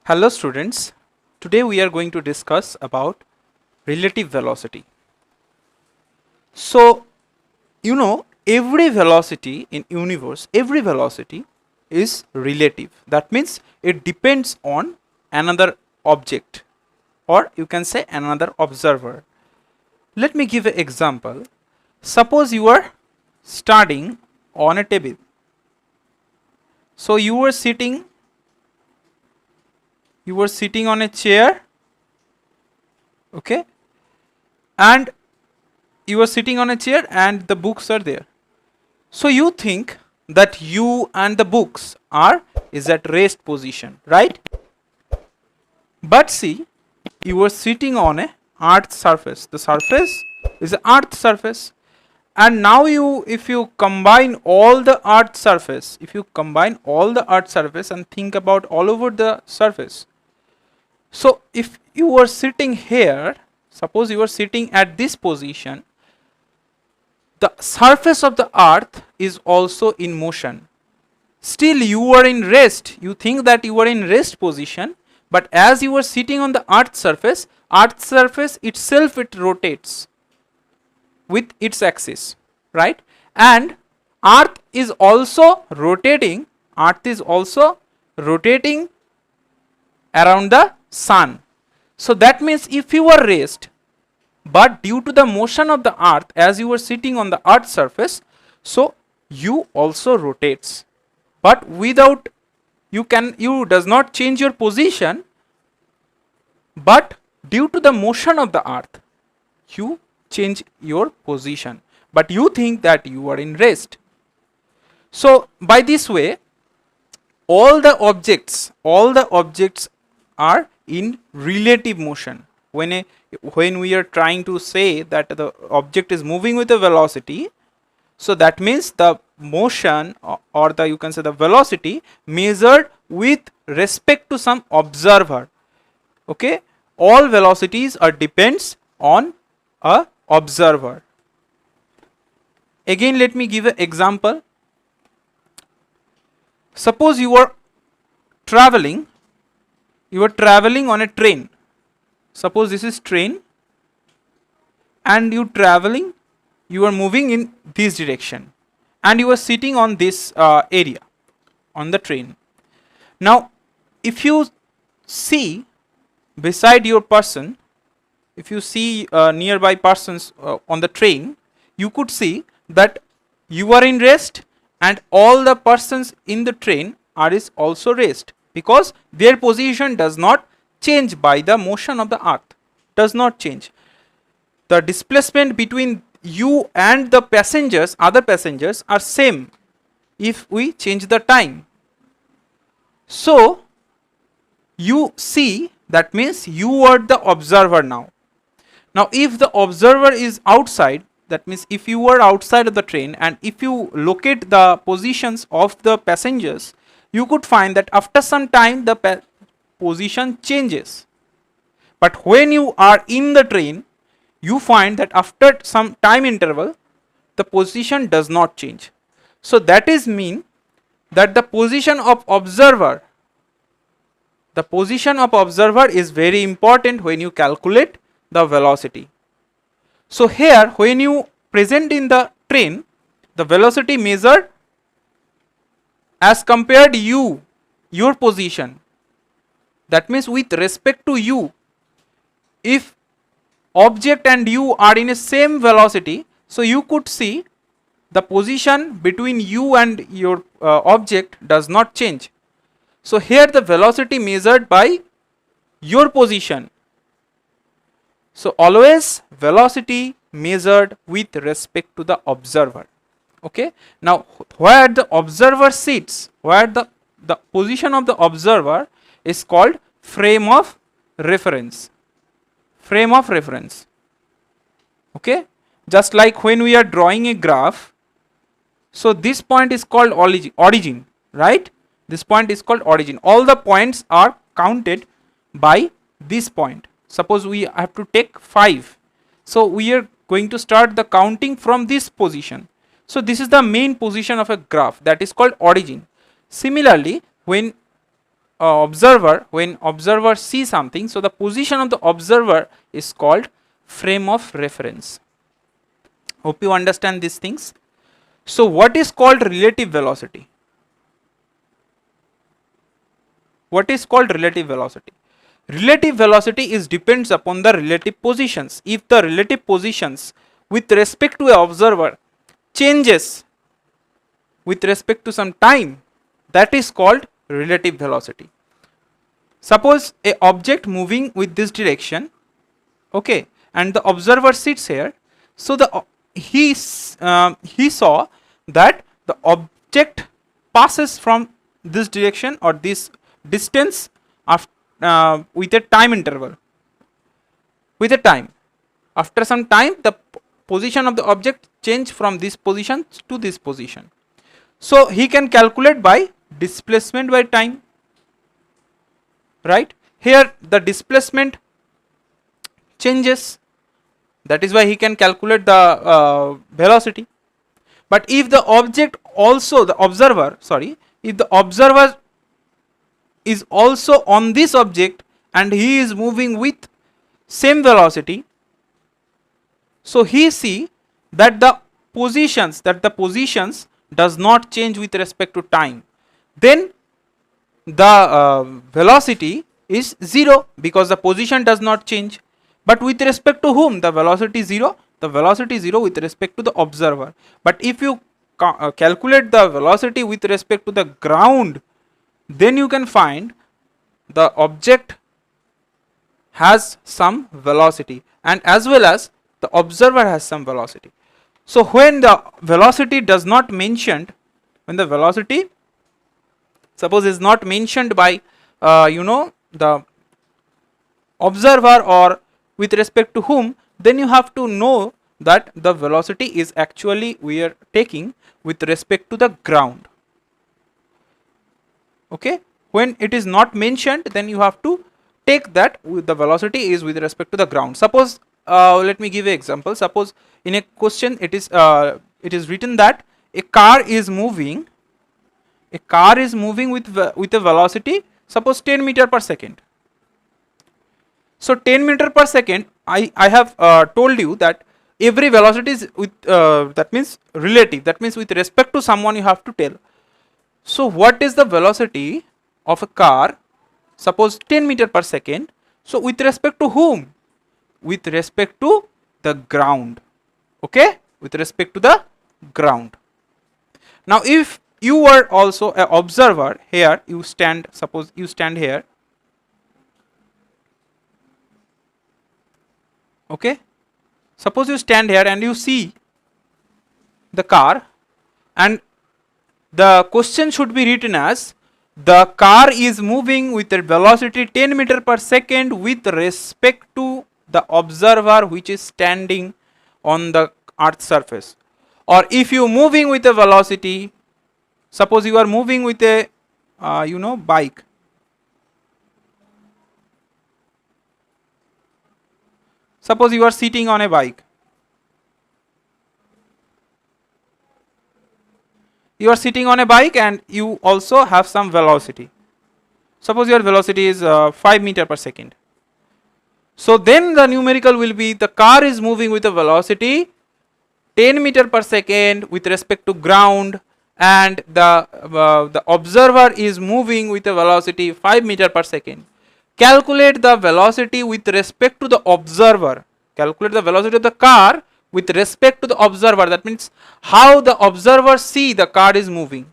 Hello students, today we are going to discuss about relative velocity. So, every velocity in universe, every velocity is relative. That means it depends on another object, or you can say another observer. Let me give an example. Suppose you are studying on a table. So you were sitting on a chair, okay, and you are sitting on a chair and the books are there. So you think that you and the books is at rest position, right? But see, you are sitting on a earth surface. The surface is an earth surface, and now if you combine all the earth surface, and think about all over the surface. So if you are sitting here, suppose you are sitting at this position, the surface of the earth is also in motion. Still you are in rest. You think that you are in rest position, but as you are sitting on the earth surface itself it rotates with its axis, right? And earth is also rotating around the sun. So that means if you are rest, but due to the motion of the earth, as you were sitting on the earth surface, so you also rotates, but without you does not change your position, but due to the motion of the earth you change your position, but you think that you are in rest. So by this way all the objects are in relative motion. When we are trying to say that the object is moving with a velocity, so that means the motion or the you can say the velocity measured with respect to some observer. Okay, all velocities are depends on a observer. Again, let me give an example. Suppose you are traveling on a train. Suppose this is train, and you are moving in this direction, and you are sitting on this area on the train. Now if you see beside your person, if you see nearby persons on the train, you could see that you are in rest and all the persons in the train is also rest, because their position does not change by the motion of the earth, does not change. The displacement between you and the other passengers are same if we change the time. So you see, that means you are the observer now. Now if the observer is outside, that means if you are outside of the train and if you locate the positions of the passengers, you could find that after some time the position changes. But when you are in the train, you find that after some time interval the position does not change. So that is mean that the position of observer is very important when you calculate the velocity. So here when you present in the train, the velocity measured as compared your position, that means with respect to you. If object and you are in a same velocity, so you could see the position between you and your object does not change. So here the velocity measured by your position. So always velocity measured with respect to the observer. Okay, now where the observer sits, where the position of the observer is called frame of reference. Okay, just like when we are drawing a graph, so this point is called origin, right? This point is called origin. All the points are counted by this point. Suppose we have to take 5, so we are going to start the counting from this position. So this is the main position of a graph, that is called origin. Similarly, when observer, when observer see something, so the position of the observer is called frame of reference. Hope you understand these things. So what is called relative velocity? What is called relative velocity? Relative velocity is depends upon the relative positions. If the relative positions with respect to a observer changes with respect to some time, that is called relative velocity. Suppose a object moving with this direction, okay, and the observer sits here, so the he saw that the object passes from this direction or this distance with a time interval, with a time. After some time, the position of the object change from this position to this position. So he can calculate by displacement by time, right? Here the displacement changes, that is why he can calculate the velocity. But if the object also, the observer, sorry, if the observer is also on this object and he is moving with same velocity, so he see that the positions does not change with respect to time, then the velocity is 0 because the position does not change. But with respect to whom the velocity is 0? The velocity is 0 with respect to the observer. But if you calculate the velocity with respect to the ground, then you can find the object has some velocity and as well as the observer has some velocity. So when the velocity does not mentioned, when the velocity suppose is not mentioned by the observer or with respect to whom, then you have to know that the velocity is actually we are taking with respect to the ground. Okay, when it is not mentioned, then you have to take that with the velocity is with respect to the ground. Suppose let me give an example. Suppose in a question it is written that a car is moving with a velocity, suppose 10 meter per second. So 10 meter per second, I have told you that every velocity is with that means relative, that means with respect to someone you have to tell. So what is the velocity of a car, suppose 10 meter per second, so with respect to whom? With respect to the ground. Okay, with respect to the ground. Now if you were also an observer, here you stand, suppose you stand here, okay, suppose you stand here and you see the car, and the question should be written as the car is moving with a velocity 10 meter per second with respect to the observer which is standing on the earth surface. Or if you moving with a velocity, suppose you are moving with a bike, suppose you are sitting on a bike, you are sitting on a bike and you also have some velocity, suppose your velocity is 5 meter per second. So then the numerical will be the car is moving with a velocity 10 meter per second with respect to ground, and the observer is moving with a velocity 5 meter per second. Calculate the velocity with respect to the observer. Calculate the velocity of the car with respect to the observer. That means how the observer see the car is moving.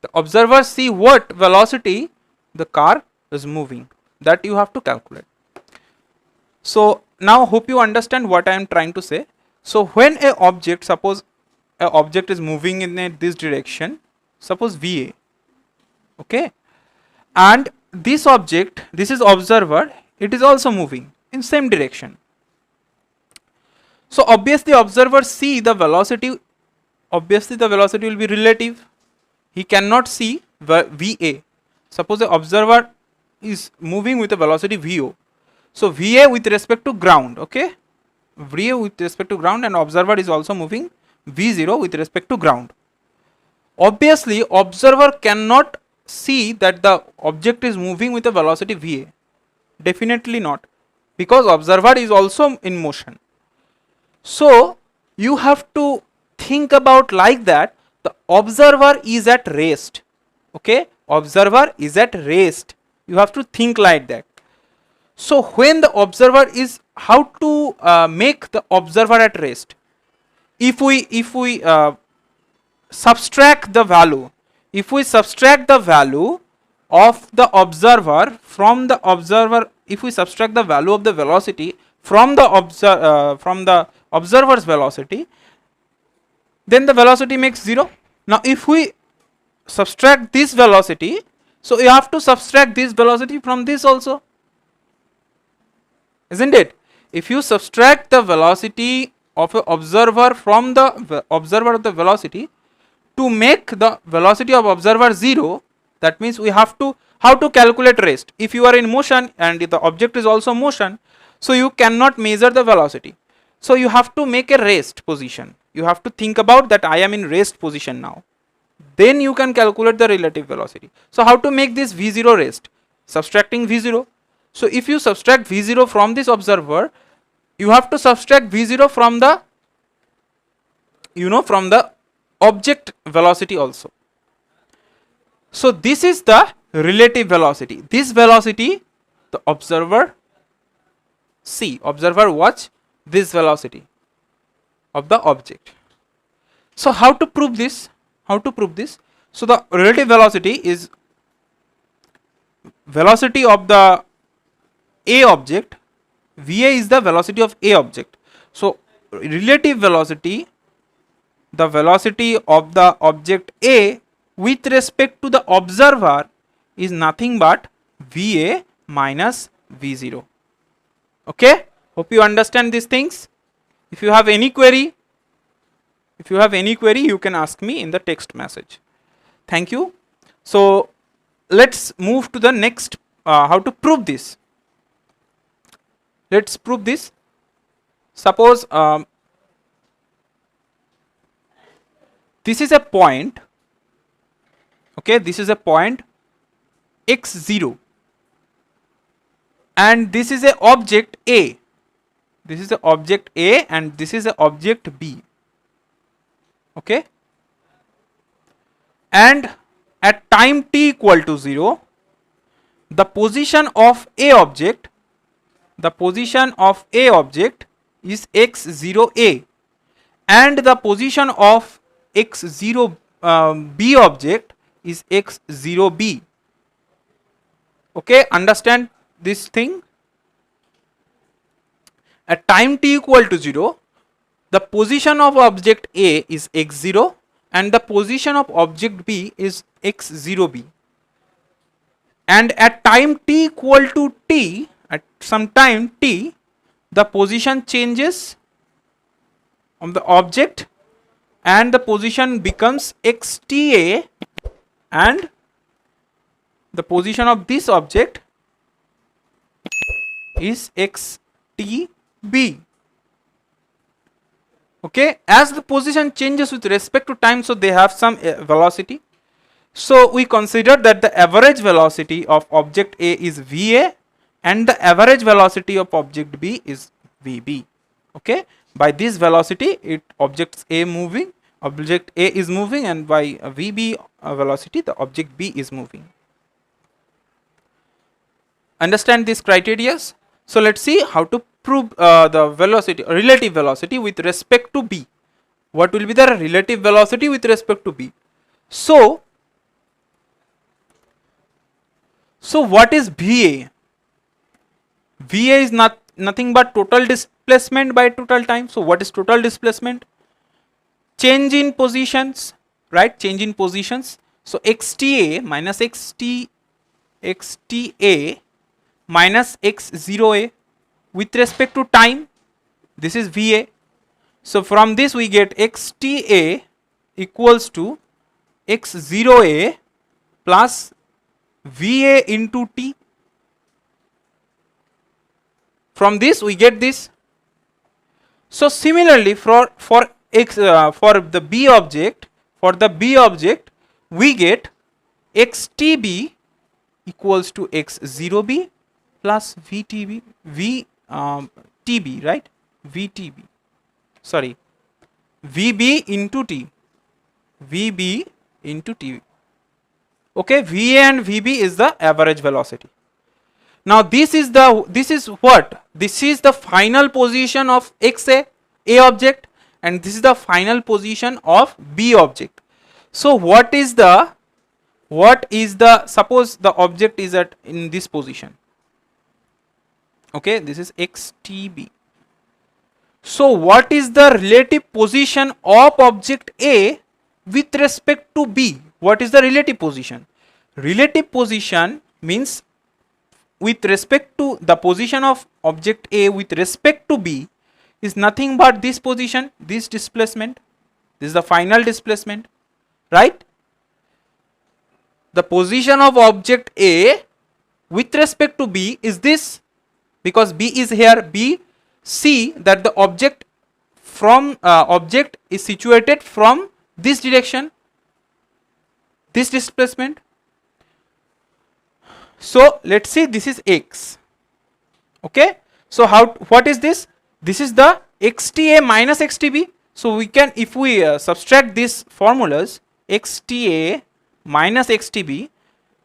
The observer see what velocity the car is moving. That you have to calculate. So now hope you understand what I am trying to say. So when a object, suppose a object is moving in this direction, suppose VA, okay, and this object, this is observer, it is also moving in same direction. So obviously observer see the velocity, obviously the velocity will be relative. He cannot see VA. Suppose the observer is moving with a velocity VO. So VA with respect to ground, okay, VA with respect to ground, and observer is also moving V0 with respect to ground. Obviously observer cannot see that the object is moving with a velocity va? Definitely not, because observer is also in motion. So you have to think about like that, the observer is at rest. Okay, observer is at rest, you have to think like that. So when the observer is, how to make the observer at rest? If we subtract the value, if we subtract the value of the observer from the observer, if we subtract the value of the velocity from the observer's velocity, then the velocity makes 0. Now if we subtract this velocity, so you have to subtract this velocity from this also, isn't it? If you subtract the velocity of an observer from the observer of the velocity, to make the velocity of observer 0, that means we have to, how to calculate rest? If you are in motion and if the object is also motion, so you cannot measure the velocity, so you have to make a rest position. You have to think about that I am in rest position now, then you can calculate the relative velocity. So how to make this v0 rest? Subtracting v0. So if you subtract v0 from this observer, you have to subtract v0 from the, from the object velocity also. So this is the relative velocity. This velocity the observer see, observer watch this velocity of the object. So how to prove this? How to prove this? So the relative velocity is velocity of the A object. Va is the velocity of A object. So relative velocity, the velocity of the object A with respect to the observer, is nothing but Va minus V0. Okay, hope you understand these things. If you have any query, you can ask me in the text message. Thank you. So let's move to the next, how to prove this. Let's prove this. Suppose this is a point, okay, this is a point x0, and this is a object A. This is the object A and this is the object B. Okay, and at time t equal to 0, the position of A object, is x0a, and the position of x0 b object is x0b. Okay, understand this thing? At time t equal to 0, the position of object A is x0 and the position of object B is x0b. And at time t equal to t, at some time t, the position changes of the object and the position becomes xta, and the position of this object is xtb. Okay, as the position changes with respect to time, so they have some velocity. So we consider that the average velocity of object A is Va and the average velocity of object B is Vb. Okay, by this velocity object A is moving, and by Vb velocity the object B is moving. Understand these criteria? So let's see how to prove the velocity, relative velocity with respect to B. What will be the relative velocity with respect to B? So what is Va? Va is nothing but total displacement by total time. So what is total displacement? Change in positions, right? Change in positions. So xta minus xta minus x0a with respect to time, this is Va. So from this we get xta equals to x0a plus Va into t. From this we get this. So similarly for the B object, we get xtb equals to x0b plus vtb tb, right? vtb, sorry, vb into t, vb into t. Okay, va and vb is the average velocity. Now this is what? This is the final position of a object, and this is the final position of b object. So what is the suppose the object is at in this position. Okay, this is xtb. So what is the relative position of object A with respect to B? What is the relative position? Relative position means with respect to the position of object A with respect to B is nothing but this position, this displacement. This is the final displacement, right? The position of object A with respect to B is this, because B is here. B, see that the object is situated from this direction, this displacement. So let's see, this is x. Okay, so what is this? This is the xta minus xtb. So we can, if we subtract these formulas, xta minus xtb,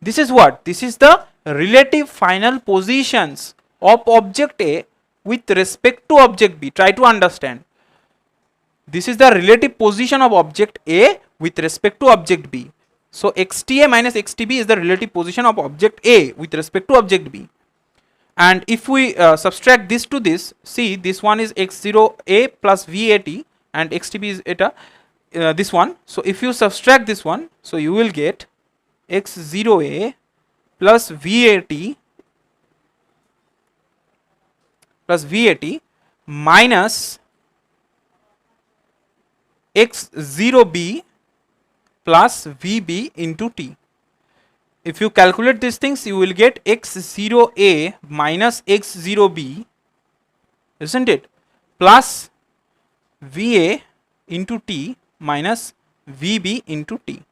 this is what? This is the relative final positions of object A with respect to object B. Try to understand. This is the relative position of object A with respect to object B. So xta minus xtb is the relative position of object A with respect to object B. And if we subtract this to this, see, this one is x0a plus vat and xtb is eta, this one. So if you subtract this one, so you will get x0a plus vat minus x0b plus vb into t. If you calculate these things, you will get x0a minus x0b, isn't it, plus va into t minus vb into t.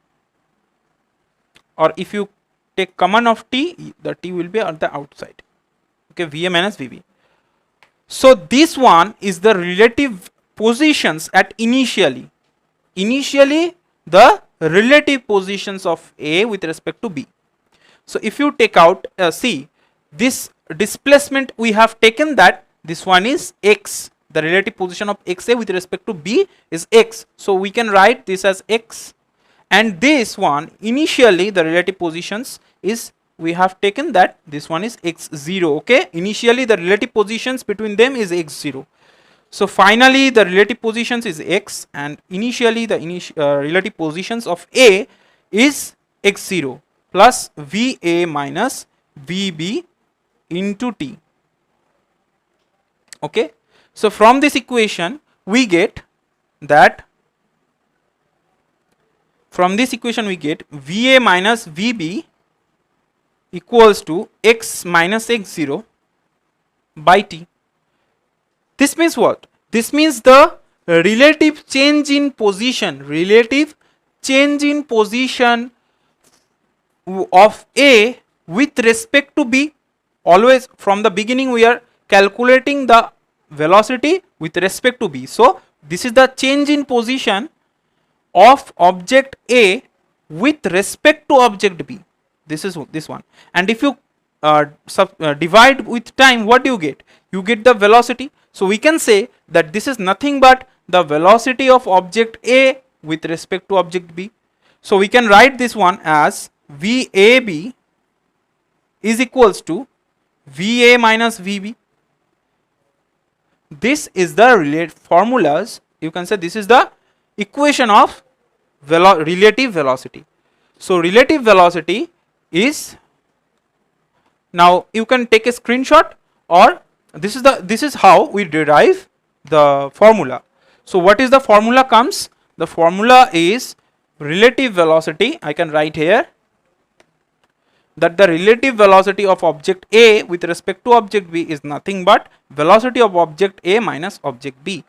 Or if you take common of t, the t will be on the outside. Okay, va minus vb. So this one is the relative positions at initially the relative positions of A with respect to B. So if you take out, see, this displacement we have taken that this one is x, the relative position of xa with respect to B is x. So we can write this as x, and this one initially the relative positions is, we have taken that this one is x0. Okay, initially the relative positions between them is x0. So finally the relative positions is x, and initially the relative positions of A is x0 plus Va minus Vb into T. Okay, so from this equation we get that, Va minus Vb equals to x minus x0 by T. This means what? This means the relative change in position of A with respect to B. Always from the beginning we are calculating the velocity with respect to B. So this is the change in position of object A with respect to object B. This is this one. And if you divide with time, what do you get? You get the velocity. So we can say that this is nothing but the velocity of object A with respect to object B. So we can write this one as VAB is equals to VA minus VB. This is the related formulas. You can say this is the equation of relative velocity. So relative velocity is, now you can take a screenshot, or this is how we derive the formula. So what is the formula comes? The formula is relative velocity. I can write here that the relative velocity of object A with respect to object B is nothing but velocity of object A minus object B.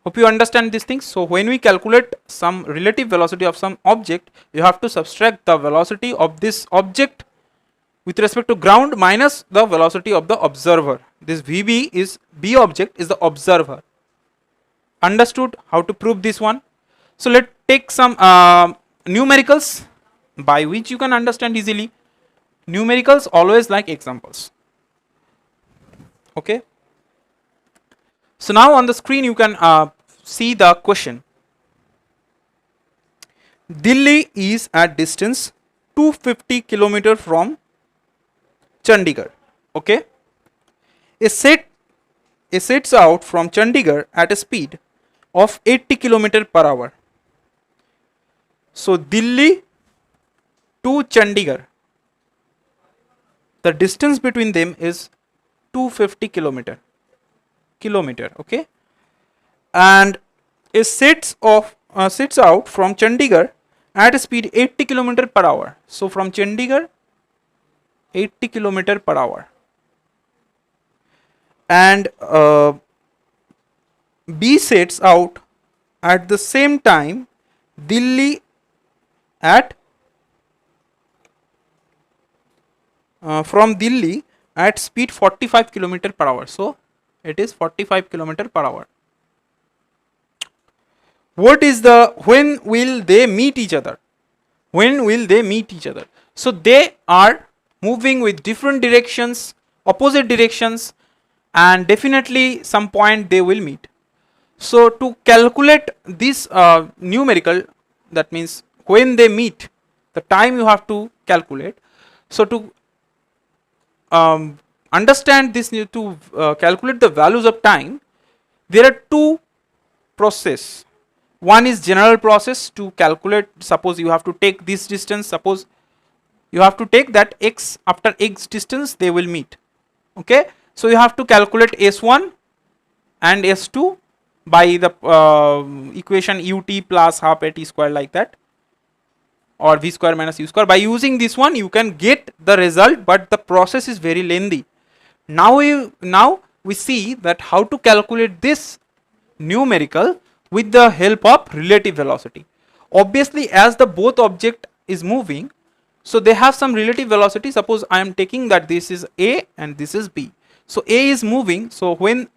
Hope you understand these things. So when we calculate some relative velocity of some object, you have to subtract the velocity of this object with respect to ground minus the velocity of the observer. This VB is B object is the observer. Understood how to prove this one? So let's take some numericals by which you can understand easily. Numericals always like examples. Okay. So now on the screen you can see the question. Delhi is at distance 250 km from Chandigarh. Okay. It sets out from Chandigarh at a speed of 80 km per hour. So Delhi to Chandigarh, the distance between them is 250 kilometer. Okay, and it sets out from Chandigarh at a speed 80 km per hour. So from Chandigarh 80 km per hour, and B sets out at the same time Delhi at from Delhi at speed 45 km per hour. So it is 45 km per hour. What is the, when will they meet each other? When will they meet each other? So they are moving with different directions, opposite directions, and definitely some point they will meet. So to calculate this numerical, that means when they meet, the time you have to calculate. So to understand this, to calculate the values of time, there are two processes. One is general process to calculate. Suppose you have to take this distance. Suppose you have to take that x, after x distance they will meet. Okay, so you have to calculate s1 and s2 by the equation ut plus half at t square, like that, or v square minus u square. By using this one you can get the result, but the process is very lengthy. Now we see that how to calculate this numerical with the help of relative velocity. Obviously, as the both object is moving, so they have some relative velocity. Suppose I am taking that this is A and this is B. So A is moving. So when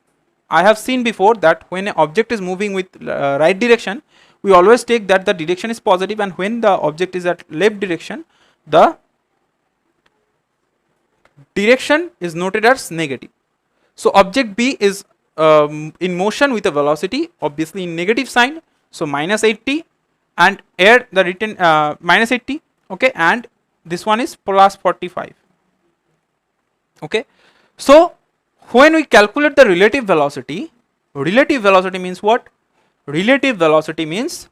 I have seen before that when an object is moving with right direction, we always take that the direction is positive, and when the object is at left direction, the direction is noted as negative. So object B is in motion with a velocity obviously in negative sign, so minus 80, and add the written minus 80. Okay, and this one is plus 45. Okay, so when we calculate the relative velocity means what? Relative velocity means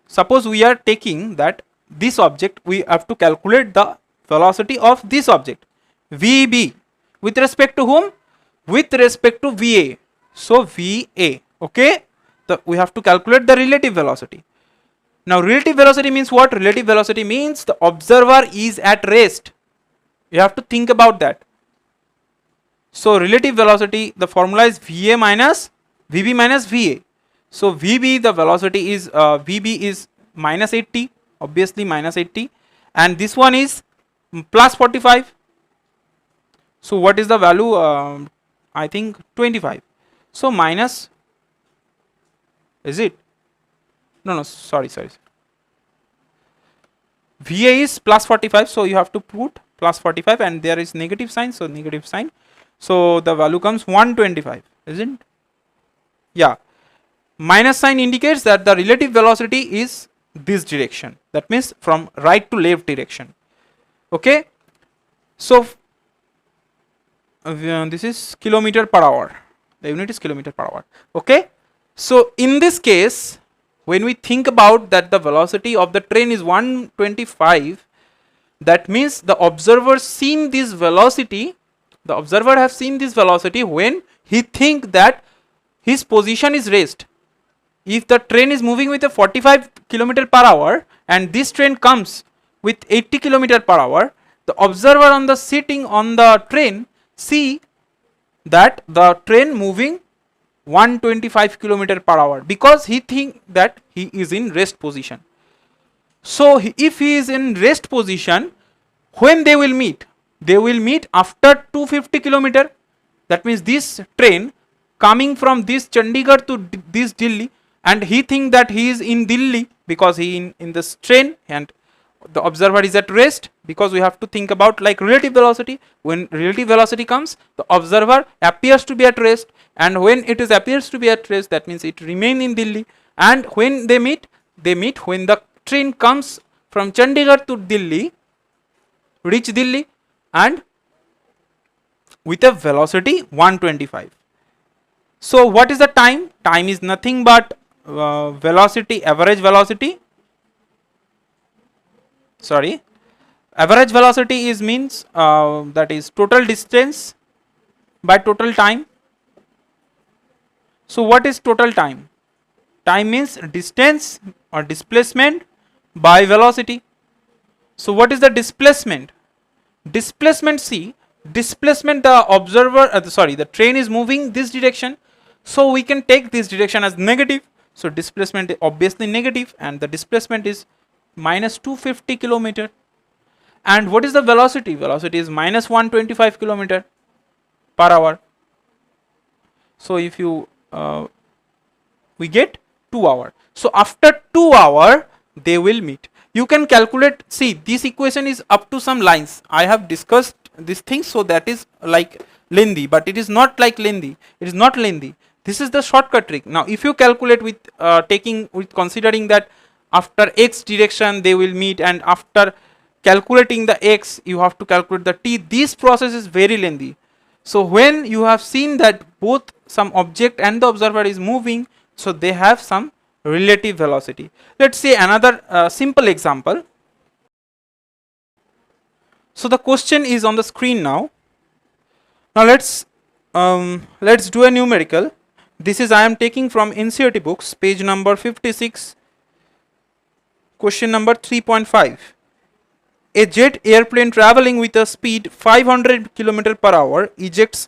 suppose we are taking that this object, we have to calculate the velocity of this object VB with respect to whom? With respect to VA. So VA. Okay, we have to calculate the relative velocity. Now relative velocity means what? Relative velocity means the observer is at rest. You have to think about that. So relative velocity, the formula is VA minus VB minus VA. So VB, the velocity is VB is minus 80, obviously minus 80, and this one is plus 45. So what is the value? I think 25. So minus, is it? No, sorry. VA is plus 45, so you have to put plus 45, and there is negative sign, so negative sign. So the value comes 125, isn't it? Yeah. Minus sign indicates that the relative velocity is this direction. That means from right to left direction. Okay. So this is kilometer per hour. The unit is kilometer per hour. Okay. So in this case, when we think about that the velocity of the train is 125, that means the observer seen this velocity. The observer have seen this velocity when he think that his position is rest. If the train is moving with a 45 km per hour and this train comes with 80 km per hour, the observer on the sitting on the train see that the train moving 125 kilometer per hour, because he think that he is in rest position. So if he is in rest position, when they will meet? They will meet after 250 kilometer. That means this train coming from this Chandigarh to this Delhi, and he think that he is in Delhi because he in this train, and the observer is at rest, because we have to think about like relative velocity. When relative velocity comes, the observer appears to be at rest, and when it is appears to be at rest, that means it remain in Delhi. And when they meet when the train comes from Chandigarh to Delhi, reach Delhi, and with a velocity 125. So what is the time? Time is nothing but velocity, average velocity. Sorry, average velocity is means that is total distance by total time. So what is total time? Time means distance or displacement by velocity. So what is the displacement? Displacement, see, displacement, the observer the train is moving this direction, so we can take this direction as negative. So displacement is obviously negative, and the displacement is minus 250 kilometer. And what is the velocity? Velocity is minus 125 kilometer per hour. So if you we get 2 hours. So after 2 hours they will meet. You can calculate. See, this equation is up to some lines. I have discussed this thing, so that is like lengthy, but it is not like lengthy. It is not lengthy. This is the shortcut trick. Now if you calculate with considering that after x direction they will meet, and after calculating the x you have to calculate the t, this process is very lengthy. So when you have seen that both some object and the observer is moving, so they have some relative velocity. Let's see another simple example. So the question is on the screen now. Now let's do a numerical. This is I am taking from NCERT books, page number 56, question number 3.5. A jet airplane traveling with a speed 500 km per hour ejects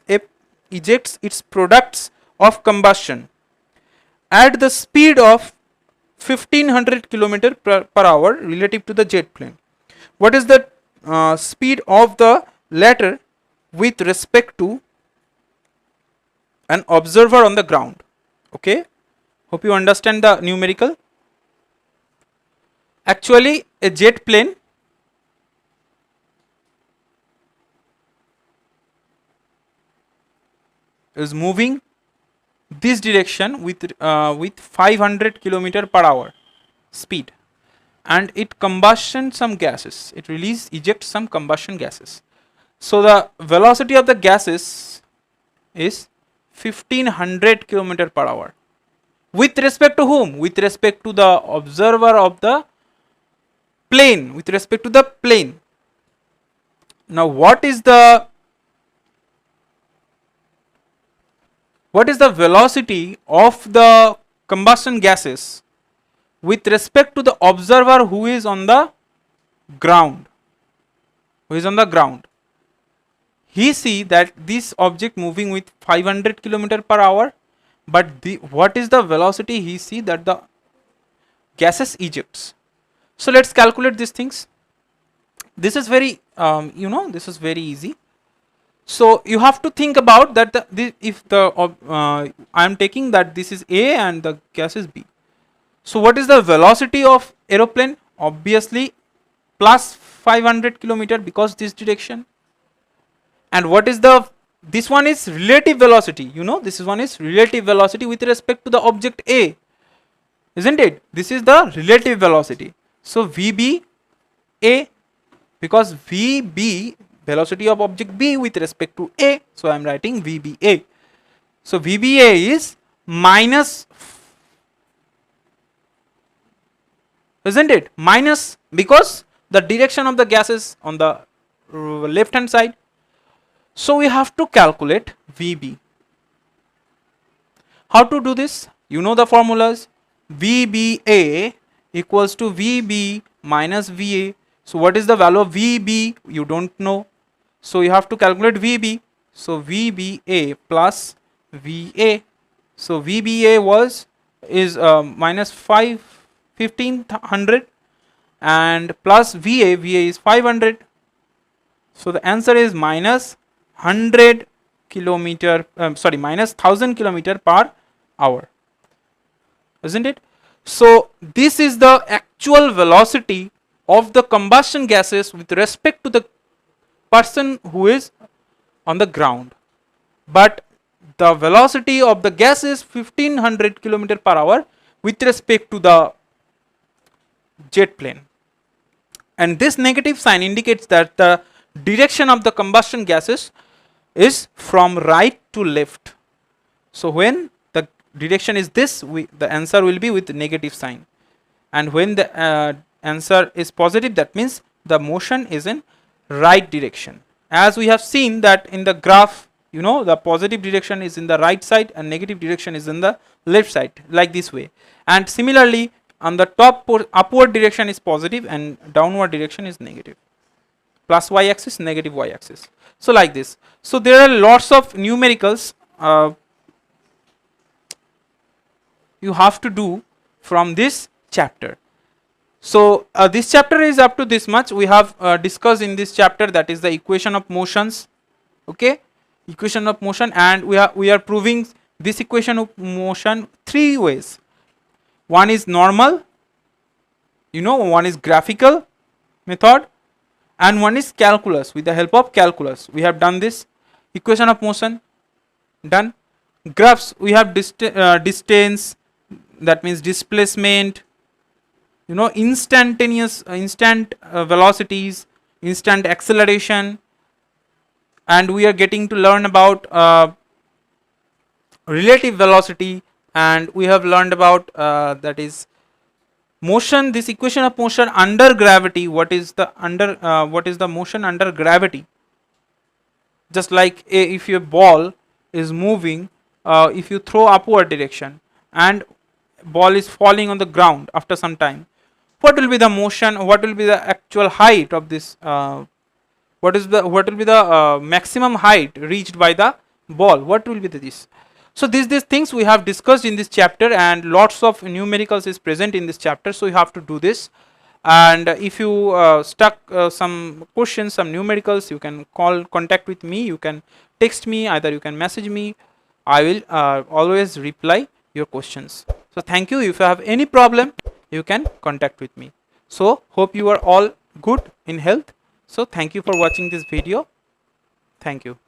its products of combustion at the speed of 1500 km per hour relative to the jet plane. What is the speed of the latter with respect to an observer on the ground? Okay, hope you understand the numerical. Actually, a jet plane is moving this direction with 500 km per hour speed, and it combustion some gases. It ejects some combustion gases. So the velocity of the gases is 1500 km per hour. With respect to whom? With respect to the observer of the plane. With respect to the plane. Now what is the velocity of the combustion gases with respect to the observer who is on the ground? He see that this object moving with 500 km per hour, but what is the velocity he see that the gases ejects? So let's calculate these things. This is very this is very easy. So you have to think about that if I am taking that this is A and the gas is B. So what is the velocity of aeroplane? Obviously plus 500 km, because this direction. And what is this one is relative velocity. This one is relative velocity with respect to the object A, isn't it? This is the relative velocity. So VB A, because VB velocity of object B with respect to A, so I am writing VBA. So VBA is minus, isn't it? Minus, because the direction of the gas is on the left hand side. So we have to calculate VB. How to do this? You know the formulas. VBA equals to VB minus VA. So what is the value of VB? You don't know. So you have to calculate VB. So VBA plus VA. So VBA is minus 1500 and plus VA is 500. So the answer is minus 100 kilometer, minus 1000 kilometer per hour, isn't it? So this is the actual velocity of the combustion gases with respect to the person who is on the ground. But the velocity of the gas is 1500 kilometer per hour with respect to the jet plane. And this negative sign indicates that the direction of the combustion gases is from right to left. So when the direction is this, the answer will be with negative sign. And when the answer is positive, that means the motion is in right direction. As we have seen that in the graph, you know, the positive direction is in the right side and negative direction is in the left side, like this way. And similarly, on the top, upward direction is positive and downward direction is negative. Plus y axis, negative y axis. So like this. So there are lots of numericals you have to do from this chapter. So this chapter is up to this much. We have discussed in this chapter, that is the equation of motions. Okay, equation of motion, and we are proving this equation of motion three ways. One is normal, you know, one is graphical method, and one is calculus. With the help of calculus we have done this. Equation of motion done. Graphs, we have distance, that means displacement, you know, instant velocities, instant acceleration, and we are getting to learn about relative velocity, and we have learned about that is motion, this equation of motion under gravity. What is the motion under gravity? Just like if your ball is moving, if you throw upward direction and ball is falling on the ground after some time, what will be the motion, what will be the actual height of this, what will be the maximum height reached by the ball, what will be this? So these things we have discussed in this chapter, and lots of numericals is present in this chapter, so you have to do this. And if you stuck some questions, some numericals, you can contact with me, you can text me, either you can message me. I will always reply your questions. So thank you. If you have any problem, you can contact with me. So hope you are all good in health. So thank you for watching this video. Thank you.